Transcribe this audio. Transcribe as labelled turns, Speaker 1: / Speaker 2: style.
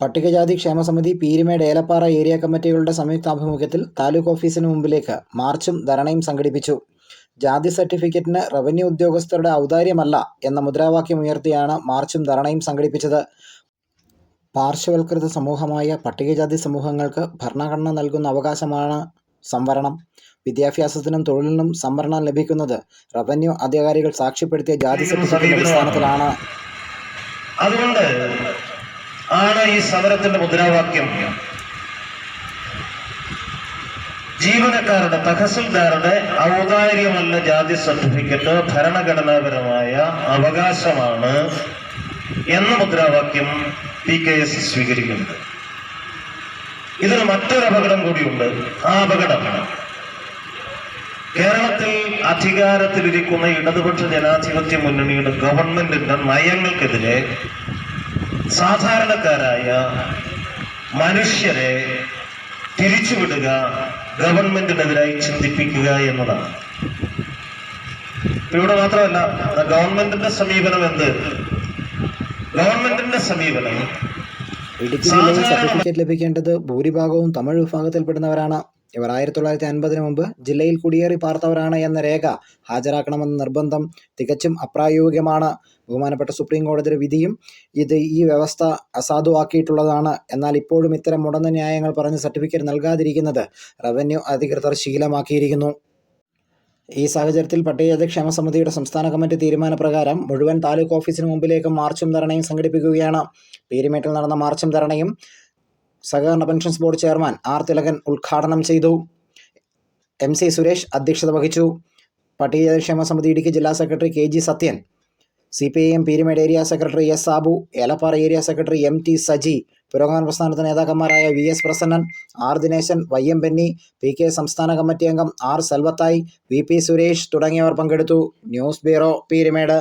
Speaker 1: പട്ടികജാതി ക്ഷേമസമിതി പീരുമേട് ഏലപ്പാറ ഏരിയ കമ്മിറ്റികളുടെ സംയുക്താഭിമുഖ്യത്തിൽ താലൂക്ക് ഓഫീസിന് മുമ്പിലേക്ക് മാർച്ചും ധരണയും സംഘടിപ്പിച്ചു. ജാതി സർട്ടിഫിക്കറ്റിന് റവന്യൂ ഉദ്യോഗസ്ഥരുടെ ഔദാര്യമല്ല എന്ന മുദ്രാവാക്യമുയർത്തിയാണ് മാർച്ചും ധരണയും സംഘടിപ്പിച്ചത്. പാർശ്വവൽകൃത സമൂഹമായ പട്ടികജാതി സമൂഹങ്ങൾക്ക് ഭരണഘടന നൽകുന്ന അവകാശമാണ് സംവരണം. വിദ്യാഭ്യാസത്തിനും തൊഴിലിനും സംവരണം ലഭിക്കുന്നത് റവന്യൂ അധികാരികൾ സാക്ഷ്യപ്പെടുത്തിയ ജാതി സർട്ടിഫിക്കറ്റിന്റെ അടിസ്ഥാനത്തിലാണ്.
Speaker 2: അതുകൊണ്ട് ആണ് ഈ സമരത്തിന്റെ മുദ്രാവാക്യം ജീവനക്കാരുടെ തഹസിൽദാരുടെ ഔദാര്യമല്ല ജാതി സർട്ടിഫിക്കറ്റ്, ഭരണഘടനാപരമായ അവകാശമാണ് എന്ന മുദ്രാവാക്യം PKS സ്വീകരിക്കുന്നത്. ഇതിന് മറ്റൊരു അപകടം കൂടിയുണ്ട്. ആ അപകടമാണ് കേരളത്തിൽ അധികാരത്തിലിരിക്കുന്ന ഇടതുപക്ഷ ജനാധിപത്യ മുന്നണിയുടെ ഗവൺമെന്റിന്റെ നയങ്ങൾക്കെതിരെ സാധാരണക്കാരായ മനുഷ്യരെ തിരിച്ചുവിടുക, ഗവൺമെന്റിനെതിരായി ചിന്തിപ്പിക്കുക എന്നതാണ്. ഇവിടെ മാത്രമല്ല, ഗവൺമെന്റിന്റെ സമീപനം എന്ത്? ഗവൺമെന്റിന്റെ സമീപനം
Speaker 1: ഇടുക്കി ജില്ലയിൽ സർട്ടിഫിക്കറ്റ് ലഭിക്കേണ്ടത് ഭൂരിഭാഗവും തമിഴ് വിഭാഗത്തിൽപ്പെടുന്നവരാണ്. ഇവർ 1950 മുമ്പ് ജില്ലയിൽ കുടിയേറി പാർത്തവരാണ് എന്ന രേഖ ഹാജരാക്കണമെന്ന നിർബന്ധം തികച്ചും അപ്രായോഗികമാണ്. ബഹുമാനപ്പെട്ട സുപ്രീം കോടതിയുടെ വിധിയും ഈ വ്യവസ്ഥ അസാധുവാക്കിയിട്ടുള്ളതാണ്. എന്നാൽ ഇപ്പോഴും ഇത്തരം മുടന്ന ന്യായങ്ങൾ പറഞ്ഞ് സർട്ടിഫിക്കറ്റ് നൽകാതിരിക്കുന്നത് റവന്യൂ അധികൃതർ ശീലമാക്കിയിരിക്കുന്നു. ഈ സാഹചര്യത്തിൽ പട്ടികജാതി ക്ഷേമസമിതിയുടെ സംസ്ഥാന കമ്മിറ്റി തീരുമാനപ്രകാരം മുഴുവൻ താലൂക്ക് ഓഫീസിന് മുമ്പിലേക്ക് മാർച്ചും ധരണയും സംഘടിപ്പിക്കുകയാണ്. പീരുമേട്ടിൽ നടന്ന മാർച്ചും ധരണയും സഹകരണ pensions board chairman R. Thilakan ഉദ്ഘാടനം ചെയ്തു. MC സുരേഷ് അധ്യക്ഷത വഹിച്ചു. പട്ടികജാതി ക്ഷേമസമിതി ഇടുക്കി ജില്ലാ secretary KG Sathyan, CPIM Peermade area secretary S. Sabu, Elappara area secretary MT Saji, പുരോഗമന പ്രസ്ഥാനത്തെ നേതാക്കന്മാരായ VS Prasannan, R. Dineshan, YM Benny, PK സംസ്ഥാന കമ്മിറ്റി അംഗം R. സെൽവത്തായി, VP സുരേഷ് തുടങ്ങിയവർ പങ്കെടുത്തു. News bureau, Peermade.